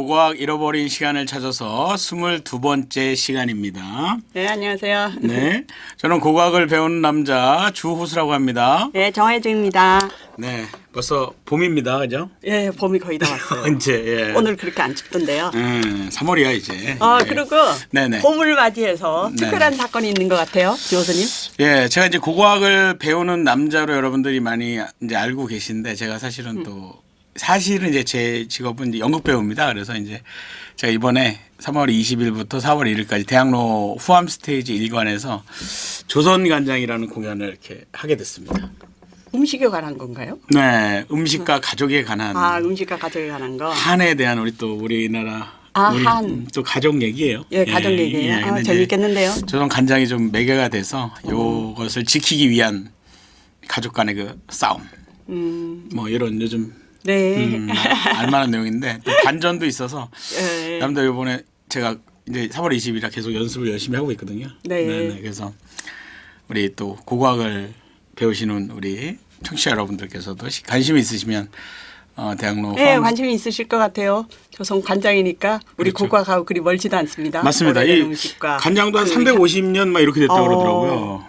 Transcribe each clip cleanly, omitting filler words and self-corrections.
고고학 잃어버린 시간을 찾아서 22번째 시간입니다. 네, 안녕하세요. 네, 저는 고고학을 배우는 남자 주호수라고 합니다. 네, 정혜주입니다. 네, 벌써 봄입니다, 그죠? 예, 봄이 거의 다 왔어요. 이제 예. 오늘 그렇게 안 춥던데요. 3월이야 이제. 아, 예. 그리고 네네. 봄을 맞이해서 특별한 네네. 사건이 있는 것 같아요, 교수님. 예, 제가 이제 고고학을 배우는 남자로 여러분들이 많이 이제 알고 계신데 제가 사실은 사실은 이제 제 직업은 이제 연극 배우입니다. 그래서 이제 제가 이번에 3월 20일부터 4월 1일까지 대학로 후암 스테이지 1관에서 조선간장이라는 공연을 이렇게 하게 됐습니다. 음식에 관한 건가요? 네, 음식과 가족에 관한 음식과 가족에 관한 거. 한에 대한 우리나라 우리 한. 또 가족 얘기예요. 예, 가족 얘기예요. 근데 이제 재밌겠는데요. 조선 간장이 좀 매개가 돼서 요것을 지키기 위한 가족 간의 그 싸움. 뭐 이런 요즘 네. 알만한 내용인데 또 반전도 있어서 예. 남들 이번에 제가 이제 3월 20일이라 계속 연습을 열심히 하고 있거든요. 네. 그래서 우리 또 고고학을 배우시는 우리 청취자 여러분들께서도 관심이 있으시면 대학로 네, 관심이 있으실 것 같아요. 조선 간장이니까 우리 그렇죠. 고고학하고 그리 멀지도 않습니다. 맞습니다. 오래된 이 음식과 간장도 한 그 350년 막 이렇게 됐다고 그러더라고요.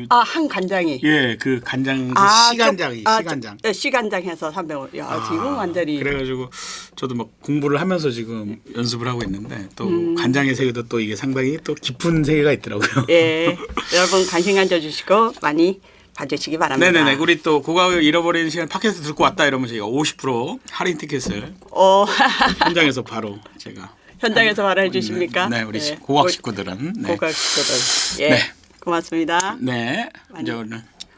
한 간장이. 예, 그 간장 시간장이 시간장. 시간장해서 300원. 야, 지금 완전히. 그래가지고 저도 막 공부를 하면서 지금 연습을 하고 있는데 또 간장의 세계도 또 이게 상당히 또 깊은 세계가 있더라고요. 예, 여러분 관심 가져주시고 많이 봐주시기 바랍니다. 네네네. 우리 또 고고학을 잃어버리는 시간 팟캐스트 듣고 왔다 이러면 저희가 50% 할인 티켓을 현장에서 바로 제가 현장에서 말해 주십니까? 네, 우리 고고학 식구들은 고고학 식구들. 예, 네. 고맙습니다. 네. 많이. 이제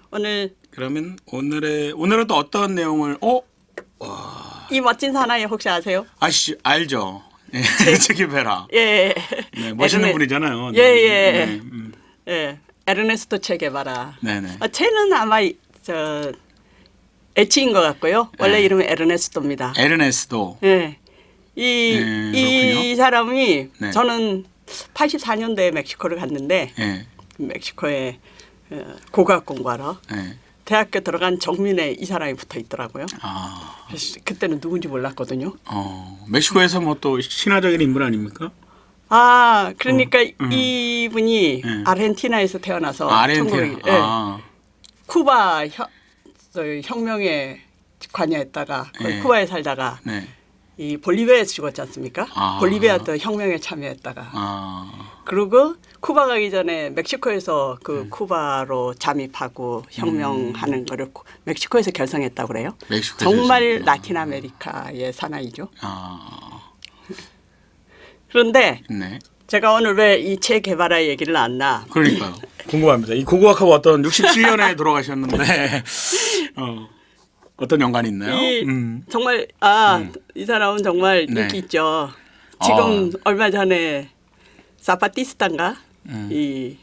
오늘 그러면 오늘은 또 어떤 내용을 이 멋진 사나이 혹시 아세요? 알죠. 예, 체게베라. 예, 네, 멋있는 분이잖아요. 예, 예, 네, 예. 에르네스토 체게바라. 네네. 쟤는 아마 애칭인 것 같고요. 원래 네. 이름은 에르네스토입니다. 에르네스도. 예. 그렇군요. 이 사람이 네. 저는 84년도에 멕시코를 갔는데 예. 멕시코에 고고학 공부하러 예. 대학교 들어간 정민에 이 사람이 붙어 있더라고요. 아. 그래서 그때는 누군지 몰랐거든요. 멕시코에서 뭐 또 신화적인 인물 아닙니까? 그러니까 이분이 네. 아르헨티나에서 태어나서 아르헨티나. 1900 쿠바 혁명에 관여했다가 네. 쿠바에 살다가 네. 이 볼리비아에서 죽었지 않습니까? 볼리비아도 혁명에 참여했다가 그리고 쿠바 가기 전에 멕시코에서 쿠바로 잠입하고 혁명하는 거를 멕시코에서 결성했다고 그래요. 멕시코에서 정말 결성했구나. 라틴 아메리카의 사나이죠. 네. 그런데 제가 오늘 왜 이 체 게바라 얘기를 나왔나? 그러니까요. 궁금합니다. 이 고고학하고 어떤 67년에 돌아가셨는데 어떤 연관이 있나요? 정말 이 사람은 정말 네. 인기 있죠. 지금 얼마 전에 사파티스타인가 이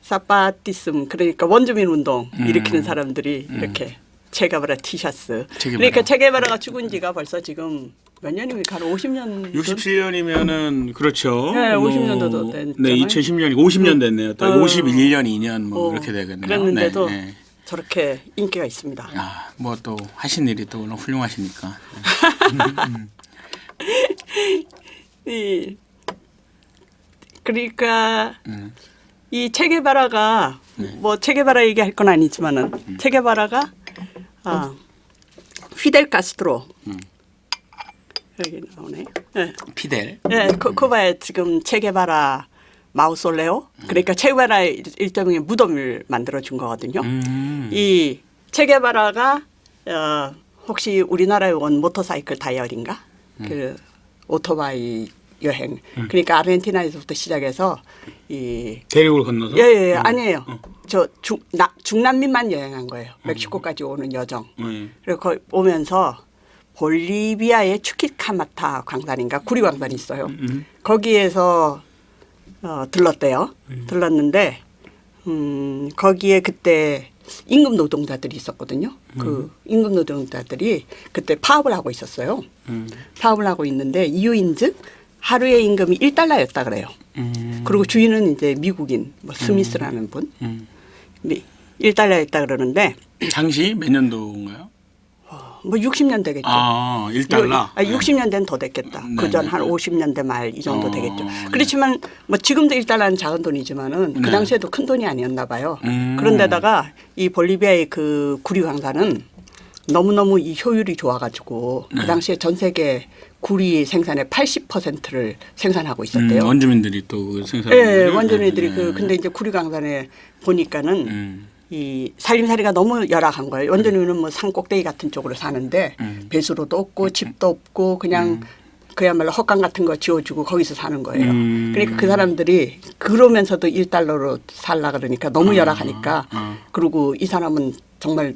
사파티즘 그러니까 원주민 운동 일으키는 사람들이 이렇게 체게바라 티셔츠. 그러니까 체게바라가 죽은 지가 벌써 지금 몇 년입니까? 한 50년. 67년이면은 그렇죠. 네, 50년도 됐잖아요. 네, 2010년이 50년 됐네요. 또 51년, 2년 뭐 이렇게 되겠네요. 그랬는데도 네. 저렇게 인기가 있습니다. 뭐 또 하신 일이 또 워낙 훌륭하시니까. 그러니까 이 체게바라가 뭐 체게바라 얘기할 건 아니지만은 체게바라가 피델 카스트로 여기 나오네. 네. 피델. 네, 쿠바에 지금 체게바라 마우솔레오 그러니까 체게바라 일종의 무덤을 만들어 준 거거든요. 이 체게바라가 혹시 우리나라에 온 모터사이클 다이어리인가 그 오토바이 여행 그러니까 아르헨티나에서부터 시작해서 이 대륙을 건너서? 예, 아니에요. 저 중남미만 여행한 거예요. 멕시코까지 오는 여정. 그리고 거기 오면서 볼리비아의 추키카마타 광산인가 구리 광산이 있어요. 거기에서 들렀대요. 들렀는데 거기에 그때 임금 노동자들이 있었거든요. 그 임금 노동자들이 그때 파업을 하고 있었어요. 파업을 하고 있는데 이유인즉 하루의 임금이 1달러였다 그래요. 그리고 주인은 이제 미국인 뭐 스미스라는 분. 1달러였다 그러는데 당시 몇 년도인가요? 뭐 60년 되겠죠. 아, 1달러. 60년대는 더 됐겠다. 네, 그전 네. 한 50년대 말 이 정도 되겠죠. 네. 그렇지만 뭐 지금도 1달러는 작은 돈이지만은 그 네. 당시에도 큰 돈이 아니었나 봐요. 그런데다가 이 볼리비아의 그 구리 광산은 너무너무 이 효율이 좋아가지고 그 당시에 전 세계 구리 생산의 80%를 생산하고 있었대요. 원주민들이 또 그 생산을. 예, 원주민들이 근데 이제 구리 광산에 보니까는 이 살림살이가 너무 열악한 거예요. 원주민은 뭐 산 꼭대기 같은 쪽으로 사는데 배수로도 없고 집도 없고 그냥 그야말로 헛강 같은 거 지어주고 거기서 사는 거예요. 그러니까 그 사람들이 그러면서도 1달러로 살라 그러니까 너무 열악하니까 그리고 이 사람은 정말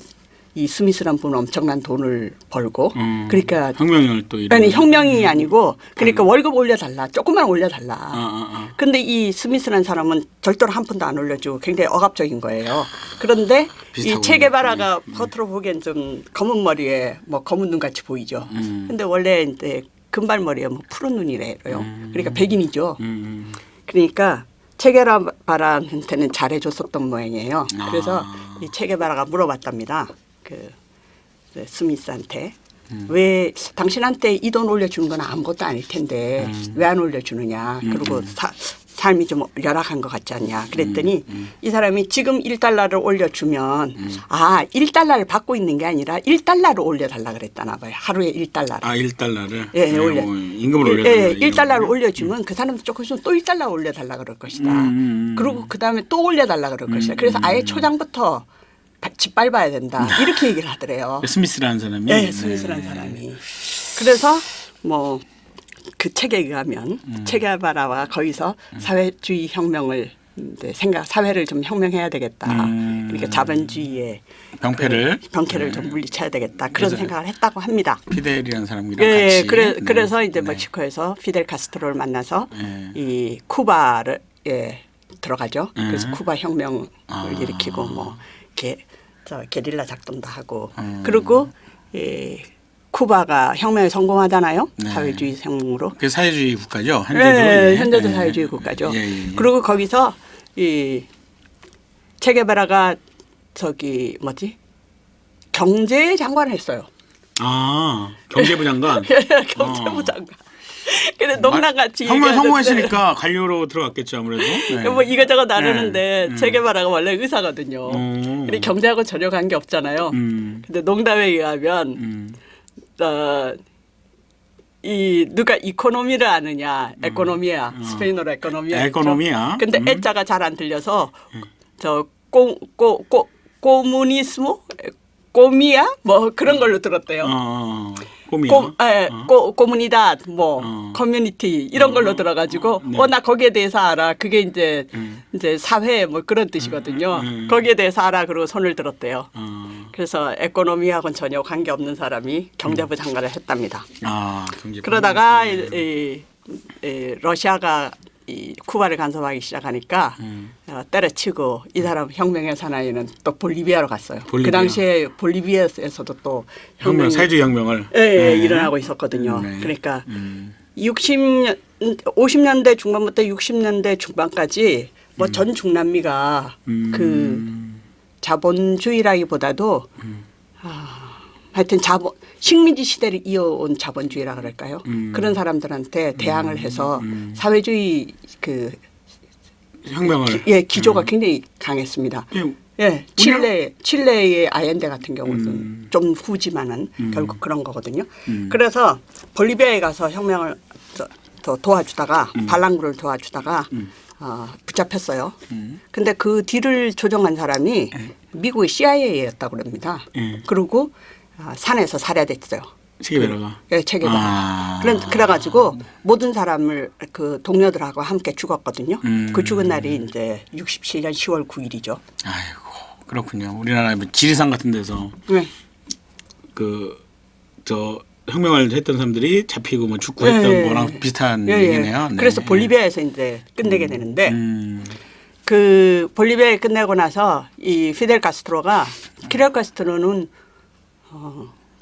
이 스미스란 분은 엄청난 돈을 벌고 그러니까 혁명을 또 아니 혁명이 아니고 그러니까 월급 올려달라 조금만 올려달라. 근데 이 스미스라는 사람은 절대로 한 푼도 안 올려주고 굉장히 억압적인 거예요. 그런데 이 체게바라가 겉으로 보기엔 좀 검은 머리에 뭐 검은 눈 같이 보이죠. 근데 원래 이제 금발머리에 뭐 푸른 눈이래요. 그러니까 백인이죠. 그러니까 체게바라한테는 잘해줬었던 모양이에요. 그래서 이 체게바라가 물어봤답니다. 그 스미스한테 왜 당신한테 이 돈 올려주는 건 아무것도 아닐 텐데 왜 안 올려주느냐. 그리고 삶이 좀 열악한 것 같지 않냐. 그랬더니 이 사람이 지금 1달러를 올려주면 1달러를 받고 있는 게 아니라 1달러를 올려달라 그랬다나 봐요. 하루에 1달러를. 1달러를? 예, 올려. 임금을 올려달라. 예, 1달러를 올려주면 그 사람도 조금 있으면 또 1달러 올려달라 그럴 것이다. 그리고 그 다음에 또 올려달라 그럴 것이다. 그래서 아예 초장부터 짓밟아야 된다. 이렇게 얘기를 하더래요. 스미스라는 사람이? 네, 스미스라는 사람이. 그래서 뭐 그 책에 의하면 체게바라와 거기서 사회주의 혁명을 이제 사회를 좀 혁명해야 되겠다. 그러니까 자본주의의 병폐를 좀 물리쳐야 되겠다. 그런 생각을 했다고 합니다. 피델이라는 사람이랑 예, 같이. 그래서 이제 멕시코에서 피델 카스트로를 만나서 이 쿠바를 들어가죠. 그래서 쿠바 혁명을 일으키고 뭐 게릴라 작전도 하고 그리고 쿠바가 혁명에 성공하잖아요. 사회주의 혁명으로. 그 사회주의 국가죠. 현재도 사회주의 국가죠. 그리고 거기서 이 체게바라가 경제 장관을 했어요. 경제부 장관. 경제부 장관. 그래 농락같이 혁명 성공했으니까 관료로 들어갔겠죠 아무래도. 뭐 이거저거 나누는데 체게바라가 원래 의사거든요. 근데 경제하고 전혀 관계 없잖아요. 근데 농담에 의하면 이 누가 이코노미를 아느냐 에코노미야 스페인어로 에코노미야. 에코노미야. 근데 애자가 잘 안 들려서 꼬무니스모 꼬미야 뭐 그런 걸로 들었대요. 꼬무니다 뭐 커뮤니티 이런 걸로 들어가지고 나 거기에 대해서 알아. 그게 이제 사회 뭐 그런 뜻이거든요. 거기에 대해서 알아. 그러고 손을 들었대요. 그래서 에코노미하고는 전혀 관계 없는 사람이 경제부 장관을 했답니다. 그러다가 러시아가 이 쿠바를 간섭하기 시작하니까 때려치고 이 사람 혁명의 사나이는 또 볼리비아로 갔어요. 그 당시에 볼리비아에서도 또 사회주의 혁명을 일어나고 있었거든요. 그러니까 50년대 중반부터 60년대 중반까지 뭐 전 중남미가 그 자본주의라기보다도 하여튼 식민지 시대를 이어온 자본주의라 그럴까요? 그런 사람들한테 대항을 해서 사회주의 그 혁명을 기조가 굉장히 강했습니다. 칠레의 아엔데 같은 경우는 좀 후지만은 결국 그런 거거든요. 그래서 볼리비아에 가서 혁명을 도와주다가 발랑구를 도와주다가 붙잡혔어요. 근데 그 뒤를 조종한 사람이 미국의 CIA였다고 그럽니다. 그리고 산에서 살해됐어요. 체게바라가. 체게바라. 그래가지고 모든 사람을 그 동료들하고 함께 죽었거든요. 그 죽은 날이 이제 67년 10월 9일이죠. 아이고 그렇군요. 우리나라 지리산 같은 데서 혁명을 했던 사람들이 잡히고 뭐 죽고 했던 거랑 비슷한 얘기네요. 그래서 볼리비아에서 이제 끝내게 되는데 그 볼리비아에 끝내고 나서 이 피델 카스트로는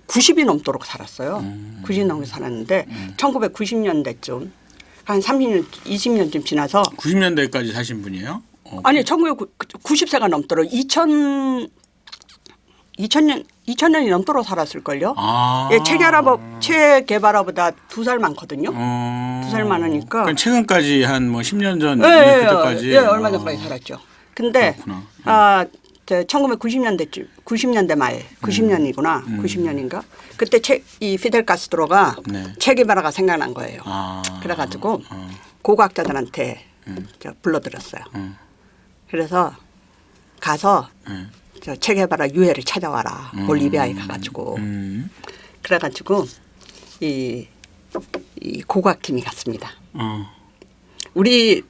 90이 넘도록 살았어요. 90이 넘게 살았는데 1990년대쯤 한 30년, 20년쯤 지나서 90년대까지 사신 분이에요? 아니 1990세가 넘도록 2000년이 넘도록 살았을걸요. 아. 예, 체 게바라보다 2살 많거든요. 2살 많으니까. 그럼 최근까지 한 뭐 10년 전 그때까지. 예, 얼마 전까지 살았죠. 근데 그렇구나. 1990년대 90년대 말 90년이구나. 90년인가? 그때 이 피델 카스트로가 네. 체 게바라가 생각난 거예요. 아. 그래가지고 고고학자들한테 불러들였어요. 그래서 가서 체 게바라 유해를 찾아와라. 볼리비아에 가가지고. 그래가지고 이 고고학팀이 갔습니다. 우리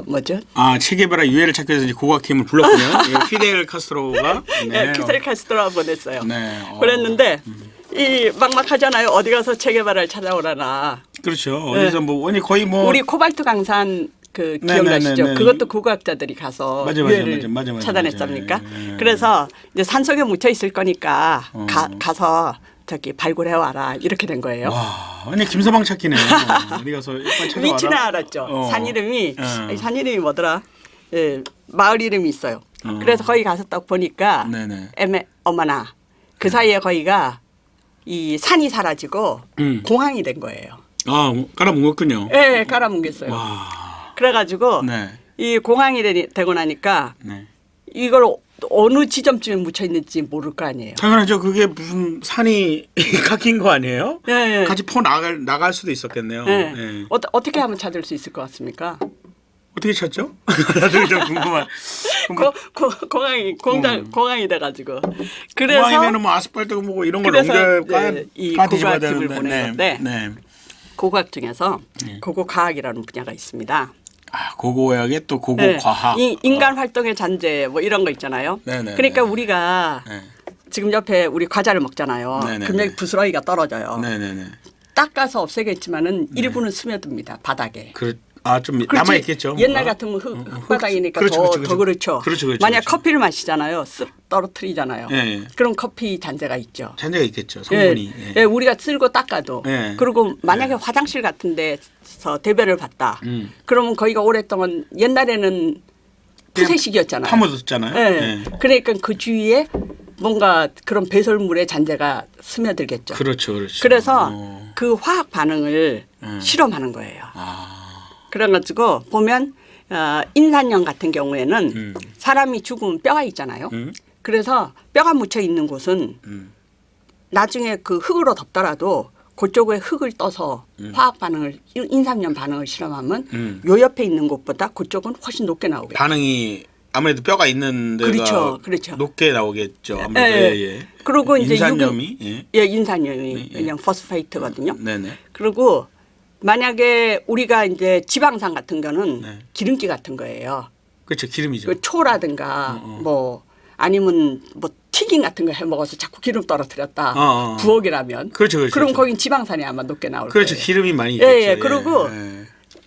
뭐죠? 아, 체게바라 유해를 찾기 위해서 이제 고고학팀을 불렀군요. 예, 피델 카스트로가. 네, 피델 카스트로가 보냈어요. 네. 그랬는데 이 막막하잖아요. 어디 가서 체게바라를 찾아오라나. 그렇죠. 어디서 뭐 아니 거의 뭐 우리 코발트 강산 그 네, 기억나시죠? 네, 네, 네. 그것도 고고학자들이 가서 맞아, 유해를 맞아. 찾아냈습니까? 네. 그래서 이제 산속에 묻혀 있을 거니까 가서 저기 발굴해 와라 이렇게 된 거예요. 와, 아니 김서방 찾기네요. 어디 가서 일단 찾아와라. 위치는 알았죠. 산 이름이 산 이름이 뭐더라? 예, 마을 이름이 있어요. 그래서 거기 가서 딱 보니까 네네. 어머나 그 사이에 거기가 이 산이 사라지고 공항이 된 거예요. 아, 깔아뭉갰군요. 예, 깔아뭉갰어요. 와. 그래가지고 네. 이 공항이 되고 나니까 네. 이걸 어느 지점쯤에 묻혀 있는지 모를 거 아니에요. 당연하죠. 그게 무슨 산이 깎인 거 아니에요? 네. 같이 퍼 나갈 수도 있었겠네요. 네. 네. 어떻게 하면 찾을 수 있을 것 같습니까? 어떻게 찾죠? 나도 좀 궁금한. 공항이 돼가지고 그래서 공항이면은 뭐 아스팔트 뭐 이런 걸 그래서 옮겨야 이 뒤집어야 고고학팀을 되는데. 보낸 건데 네. 고고학 중에서 고고과학이라는 분야가 있습니다. 아, 고고학에 또 고고과학. 네. 인간 활동의 잔재 뭐 이런 거 있잖아요. 네네. 그러니까 우리가 네. 지금 옆에 우리 과자를 먹잖아요. 네네네. 굉장히 부스러기가 떨어져요. 네네네. 닦아서 없애겠지만은 일부는 스며듭니다. 바닥에. 좀 그렇지. 남아 있겠죠. 옛날 같으면 흙바닥이니까 더 그렇죠. 만약 커피를 마시잖아요. 쓱 떨어뜨리잖아요. 예. 그럼 커피 잔재가 있죠. 잔재가 있겠죠. 성분이. 예. 예, 우리가 쓸고 닦아도. 예. 그리고 만약에 화장실 같은 데서 대변을 봤다. 그러면 거기가 오랫동안 옛날에는 푸세식이었잖아요. 파묻었잖아요. 예. 예. 그러니까 그 주위에 뭔가 그런 배설물의 잔재가 스며들겠죠. 그렇죠. 그래서 그 화학 반응을 실험하는 거예요. 그래가지고 보면 인산염 같은 경우에는 사람이 죽으면 뼈가 있잖아요. 그래서 뼈가 묻혀 있는 곳은 나중에 그 흙으로 덮더라도 그쪽에 흙을 떠서 화학 반응을 인산염 반응을 실험하면 요 옆에 있는 곳보다 그쪽은 훨씬 높게 나오겠죠. 반응이 아무래도 뼈가 있는 데가 그렇죠. 높게 나오겠죠. 아무래도 예. 그리고 이제 인산염이 인산염이 그냥 포스페이트거든요. 네네. 그리고 만약에 우리가 이제 지방산 같은 거는 네. 기름기 같은 거예요. 그렇죠. 기름이죠. 그 초라든가 뭐 아니면 뭐 튀김 같은 거 해 먹어서 자꾸 기름 떨어뜨렸다. 부엌이라면. 그렇죠. 그럼 거긴 지방산이 아마 높게 나올 그렇죠. 거예요. 기름이 많이 있겠죠. 예. 그리고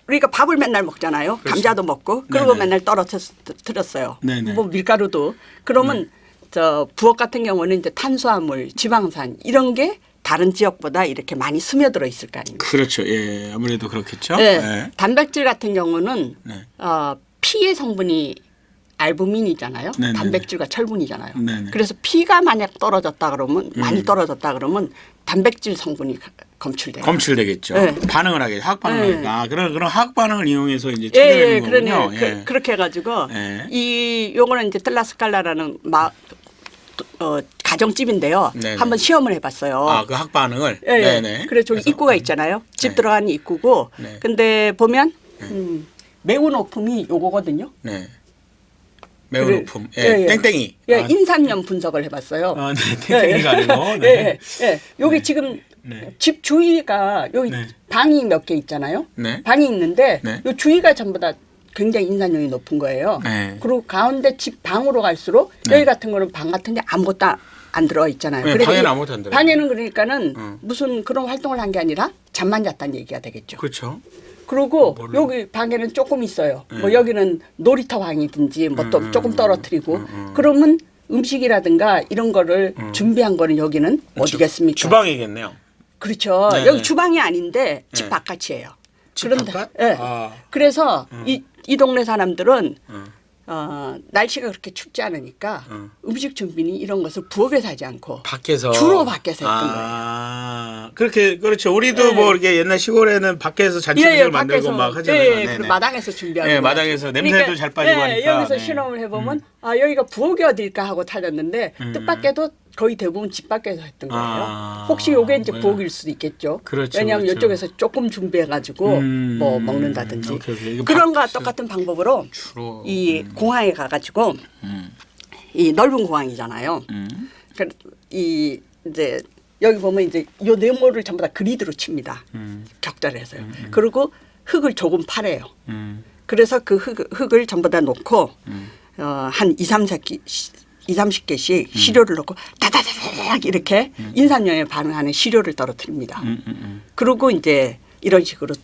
우리가 밥을 맨날 먹잖아요. 그렇죠. 감자도 먹고 그리고 네네. 맨날 떨어뜨렸어요. 네네. 뭐 밀가루도. 그러면 저 부엌 같은 경우는 이제 탄수화물, 지방산 이런 게 다른 지역보다 이렇게 많이 스며들어 있을 거 아닙니까? 그렇죠. 예. 아무래도 그렇겠죠. 네. 예. 단백질 같은 경우는 네. 피의 성분이 알부민이잖아요. 네네네. 단백질과 철분이잖아요. 네네. 그래서 피가 만약 떨어졌다 그러면 많이 떨어졌다 그러면 단백질 성분이 검출돼요. 검출되겠죠. 네. 반응을 하게 화학 반응을 네. 하니까. 그런 화학 반응을 이용해서 이제 예, 찾아내는 거군요. 그러네. 그렇게 해가지고 예. 요거는 이제 뜰라스칼라라는 가정집인데요. 네네. 한번 시험을 해봤어요. 그 화학 반응을. 예, 네네. 그래서 저기 입구가 있잖아요. 집 들어가는 입구고. 네. 근데 보면 매운 오품이 요거거든요. 네. 매운 오품. 예. 예, 예. 땡땡이. 예, 인산염 분석을 해봤어요. 네. 땡땡이가 아니고. 네. 여기 지금 집 주위가 여기 네. 방이 몇 개 있잖아요. 네. 방이 있는데 네. 요 주위가 전부 다 굉장히 인산염이 높은 거예요. 네. 그리고 가운데 집 방으로 갈수록 여기 같은 거는 방 같은데 아무것도 안 들어가 있잖아요. 네, 그래서 방에는 아무것도 안 들어가요. 방에는 그러니까는 무슨 그런 활동을 한 게 아니라 잠만 잤다는 얘기가 되겠죠. 그렇죠. 그리고 여기 방에는 조금 있어요. 뭐 여기는 놀이터 방이든지 뭐 또 조금 떨어뜨리고 그러면 음식이라든가 이런 거를 준비한 거는 여기는 어디겠습니까? 주방이겠네요. 그렇죠. 네네. 여기 주방이 아닌데 집 바깥이에요. 집 그런데 바깥? 예. 그래서 이 동네 사람들은 날씨가 그렇게 춥지 않으니까 음식 준비는 이런 것을 부엌에서 하지 않고 밖에서 주로 밖에서 했던 거예요. 그렇게 그렇죠. 우리도 뭐 이렇게 옛날 시골에는 밖에서 잔치 예, 음식을 만들고 막 하잖아요. 예, 네네. 그리고 마당에서 준비하고. 예, 마당에서 냄새도 잘 빠지고 하니까. 여기서 네. 실험을 해보면 아 여기가 부엌이 어딜까 하고 찾았는데 뜻밖에도 거의 대부분 집 밖에서 했던 거예요. 혹시 요게 이제 부엌일 수도 있겠죠. 그렇죠, 왜냐하면 그렇죠. 이쪽에서 조금 준비해가지고 뭐 먹는다든지 오케이. 그런 거와 똑같은 방법으로 주로 이 공항에 가가지고 이 넓은 공항이잖아요. 이 이제 여기 보면 이제 요 네모를 전부 다 그리드로 칩니다. 격자를 해서요. 그리고 흙을 조금 파래요. 그래서 그 흙을 전부 다 놓고 한 2, 30개씩 시료를 넣고 다다다닥 이렇게 인산염에 반응하는 시료를 떨어뜨립니다. 그리고 이제 이런 식으로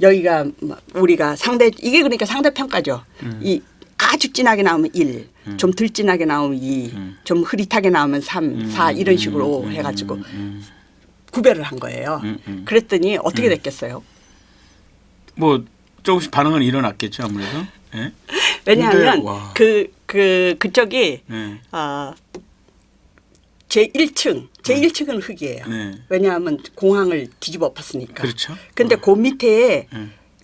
여기가 우리가 이게 그러니까 상대평가죠. 이 아주 진하게 나오면 1, 좀 덜 진하게 나오면 2, 좀 흐릿하게 나오면 3, 4 이런 식으로 해가지고 구별을 한 거예요. 그랬더니 어떻게 됐겠어요? 뭐 조금씩 반응은 일어났겠죠 아무래도. 예? 왜냐하면 근데, 그쪽이 네. 제1층은 흙이에요. 네. 왜냐하면 공항을 뒤집어 엎었으니까. 그렇죠. 근데 그 밑에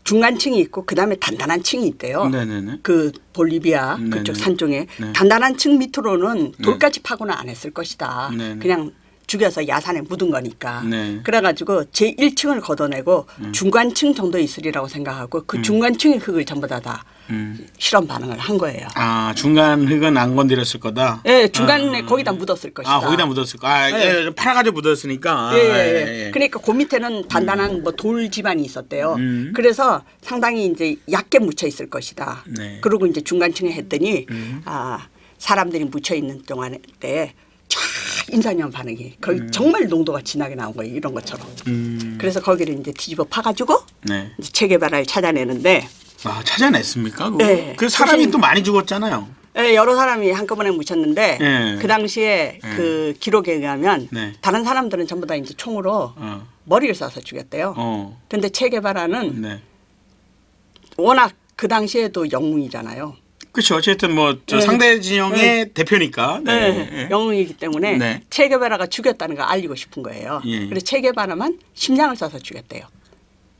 중간층이 있고 그다음에 단단한 층이 있대요. 네네네. 그 볼리비아 네네. 그쪽 산중에 네. 단단한 층 밑으로는 돌까지 파고는 안 했을 것이다. 네네. 그냥 죽여서 야산에 묻은 거니까. 네. 그래가지고 제1층을 걷어내고 중간층 정도 있으리라고 생각하고 그 중간층의 흙을 전부 다 실험 반응을 한 거예요. 아 중간 흙은 안 건드렸을 거다. 예, 중간에 거기다 묻었을 것이다. 아 거기다 묻었을 거. 아 네. 예, 팔아가지고 묻었으니까. 예. 그러니까 그 밑에는 단단한 뭐 돌 지반이 있었대요. 그래서 상당히 이제 얕게 묻혀 있을 것이다. 네. 그리고 이제 중간층에 했더니 사람들이 묻혀 있는 동안에 때 쫙 인산염 반응이 거의 정말 농도가 진하게 나온 거예요. 이런 것처럼. 그래서 거기를 이제 뒤집어 파가지고 네. 이제 체게바라를 찾아내는데 아 찾아냈습니까? 그거? 네. 그 사람이 또 많이 죽었잖아요. 예, 여러 사람이 한꺼번에 묻혔는데 네. 그 당시에 그 기록에 의하면 네. 다른 사람들은 전부 다 이제 총으로 어. 머리를 쏴서 죽였대요. 그런데 체게바라는 네. 워낙 그 당시에도 영웅이잖아요. 그렇죠. 어쨌든 뭐 저 네. 상대 진영의 대표니까. 네. 영웅이기 때문에 네. 체게바라가 죽였다는 걸 알리고 싶은 거예요. 예. 그래서 체게바라만 심장을 쏴서 죽였대요.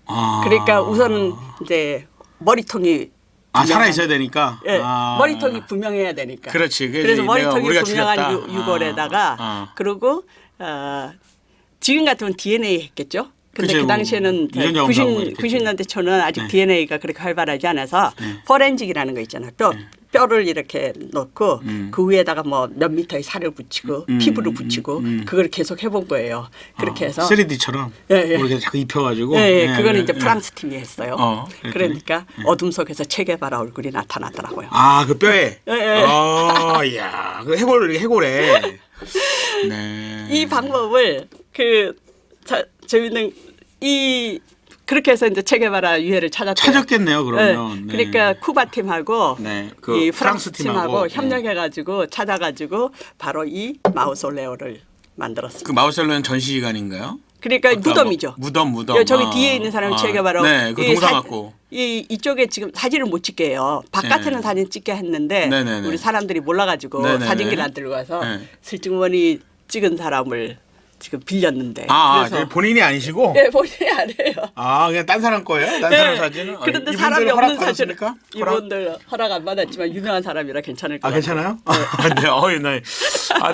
아. 그러니까 우선은 이제 머리통이 살아 있어야 되니까. 예, 머리통이 분명해야 되니까. 그렇지. 그래서 머리통이 우리가 분명한 죽였다. 유골에다가 그리고 지금 같으면 DNA 했겠죠. 근데 그죠. 그 당시에는 유전자 검사하고 이렇게 90년대 초는 아직 네. DNA가 그렇게 활발하지 않아서 포렌직이라는 거 있잖아요. 뼈를 이렇게 넣고 그 위에다가 뭐 몇 미터의 살을 붙이고 피부를 붙이고 그걸 계속 해본 거예요. 그렇게 해서 3D처럼 예. 이렇게 자꾸 입혀가지고. 그거는 이제 프랑스 팀이 했어요. 그랬더니. 그러니까 어둠 속에서 체게바라 얼굴이 나타나더라고요. 그 뼈에. 예. 이야, 그 해골에. 네. 이 방법을 재밌는 그렇게 해서 이제 체게바라 유해를 찾았겠네요, 그러면. 네. 그러니까 쿠바 팀하고 네, 이 프랑스 팀하고 네. 협력해가지고 찾아가지고 바로 이 마우솔레오를 만들었습니다. 그 마우솔레오는 전시관인가요? 그러니까 무덤이죠. 무덤. 저기 뒤에 있는 사람이 체게바라. 네, 그 동상 갖고. 이쪽에 지금 사진을 못 찍게 해요. 바깥에는 네. 사진 찍게 했는데 네네네. 우리 사람들이 몰라가지고 네네네. 사진기를 안 들고 와서 네. 슬쩍머니 찍은 사람을 지금 빌렸는데. 그래서 본인이 아니시고? 네, 본인이 안 해요. 그냥 딴 사람 거예요? 딴 사람 사진은? 그런데 이분들 사람이 허락 없는 사진을 받았습니까? 이분들 허락 안 받았지만 유명한 사람이라 괜찮을 것 같아요. 괜찮아요? 네.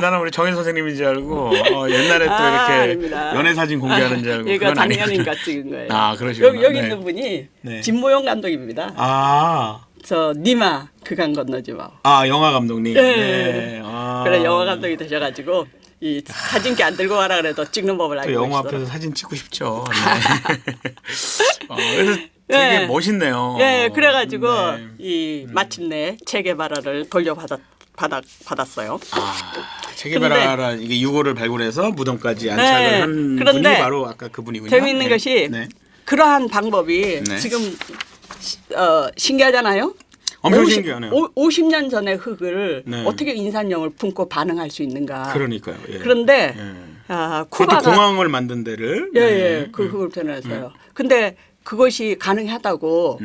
나는 우리 정혜 선생님인 줄 알고 옛날에 또 이렇게 아닙니다. 연애 사진 공개하는 줄 알고. 이거 그건 작년인가 찍은 거예요. 그러시구나. 여기 네. 있는 분이 네. 진모용 감독입니다. 저 니마 그강 건너지 마. 영화 감독님. 네. 네. 그래 영화 감독이 되셔가지고 이 사진기 안 들고 가라 그래도 찍는 법을 알고 또 영화 계시더라고요. 앞에서 사진 찍고 싶죠. 네. 그래서 되게 네. 멋있네요. 예, 그래가지고 네. 이 마침내 체게바라를 받았어요. 체게바라 이게 유골을 발굴해서 무덤까지 안착을 한 분이 바로 아까 그분이군요. 재미있는 것이 그러한 방법이 네. 지금 신기하잖아요. 엄청 신기하네요. 50년 전의 흙을 네. 어떻게 인산염을 품고 반응할 수 있는가. 그러니까요. 예. 그런데 그것도 쿠바가 공항을 만든 데를 그 흙을 표현해서요. 근데 그것이 가능하다고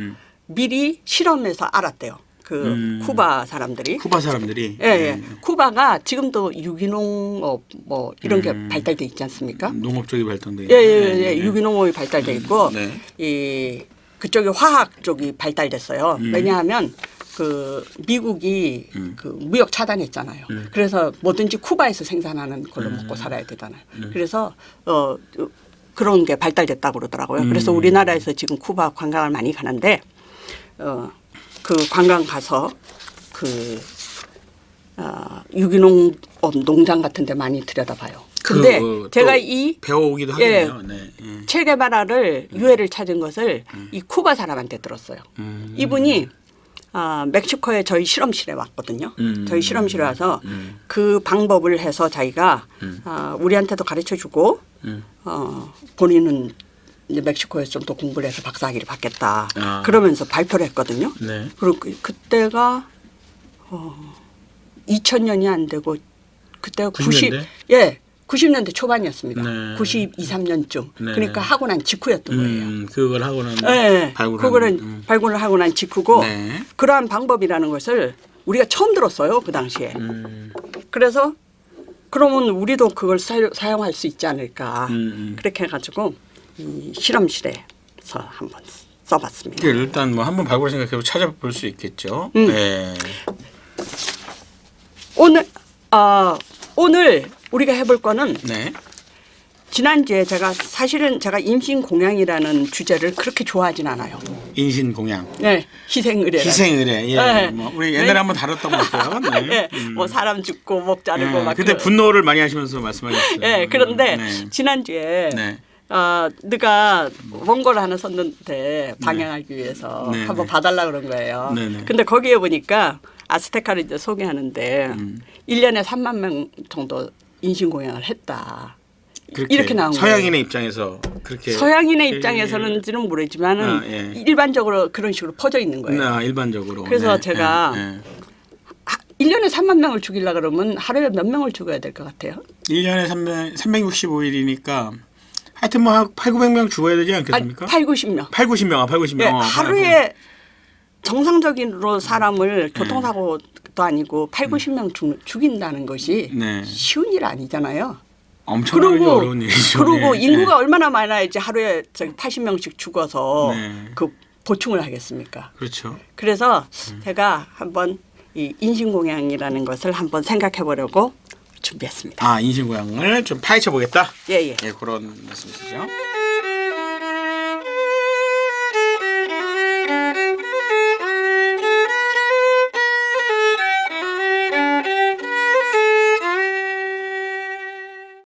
미리 실험해서 알았대요. 그 쿠바 사람들이. 쿠바 사람들이. 예, 예. 쿠바가 지금도 유기농업 뭐 이런 게 발달돼 있지 않습니까? 농업 쪽이 발달돼. 예, 예, 예. 유기농업이 발달돼 있고 네. 이 그쪽이 화학 쪽이 발달됐어요. 왜냐하면 그 미국이 그 무역 차단했잖아요. 그래서 뭐든지 쿠바에서 생산하는 걸로 먹고 살아야 되잖아요. 그래서 그런 게 발달됐다고 그러더라고요. 그래서 우리나라에서 지금 쿠바 관광을 많이 가는데 그 관광 가서 그 유기농 농장 같은 데 많이 들여다봐요. 근데 제가 이 배워오기도 하겠네요. 네. 체게바라를 유해를 찾은 것을 이 쿠바 사람한테 들었어요. 이분이 멕시코에 저희 실험실에 왔거든요. 저희 실험실에 와서 그 방법을 해서 자기가 우리한테도 가르쳐 주고 본인은 이제 멕시코에서 좀 더 공부를 해서 박사학위를 받겠다. 그러면서 발표를 했거든요. 네. 그리고 그때가 2000년이 안 되고 그때가 90년대 초반이었습니다. 네. 92, 3년쯤. 네. 그러니까 하고 난 직후였던 거예요. 그걸 하고는 네. 발굴을 하고 난 직후고 네. 그러한 방법이라는 것을 우리가 처음 들었어요. 그 당시에. 그래서 그러면 우리도 그걸 사용할 수 있지 않을까. 그렇게 해가지고 이 실험실에서 한번 써봤습니다. 일단 뭐 한번 발굴 생각해보고 찾아볼 수 있겠죠. 네. 오늘 우리가 해볼 거는 네. 지난주에 사실은 제가 임신공양이라는 주제를 그렇게 좋아하진 않아요. 인신공양. 네, 희생의뢰. 희생의뢰. 예. 네. 뭐 우리 옛날에 한번 다뤘던 것 같아요. 네. 네. 뭐 사람 죽고 목 자르고 막. 그때 분노를 많이 하시면서 말씀하셨어요. 네, 그런데 네. 지난주에 네. 네가 원고를 하나 썼는데 방영하기 위해서 네. 한번 봐달라 그런 거예요. 네, 네. 근데 거기에 보니까 아스테카를 이제 소개하는데 1년에 3만 명 정도 인신공양을 했다. 이렇게 나온 거예요. 서양인의 입장에서 그렇게. 서양인의 입장에서는지는 모르지만은 일반적으로 그런 식으로 퍼져 있는 거예요. 일반적으로. 그래서 네, 제가 1년에 3만 명을 죽이려 그러면 하루에 몇 명을 죽여야 될 것 같아요? 1년에 365일이니까 하여튼 뭐 800~900명 죽어야 되지 않겠습니까? 8~90명. 8~90명. 8~90명. 예, 하루에 정상적인으로 사람을 교통사고도 아니고 8~90명 죽인다는 것이 네. 쉬운 일 아니잖아요. 엄청나게 어려운 일이죠. 그리고 네. 인구가 얼마나 많아야지 하루에 80명씩 죽어서 네. 그 보충을 하겠습니까? 그렇죠. 그래서 제가 한번 이 인신공양이라는 것을 한번 생각해 보려고 준비했습니다. 인신공양을 좀 파헤쳐 보겠다. 예, 예. 예, 그런 말씀이시죠.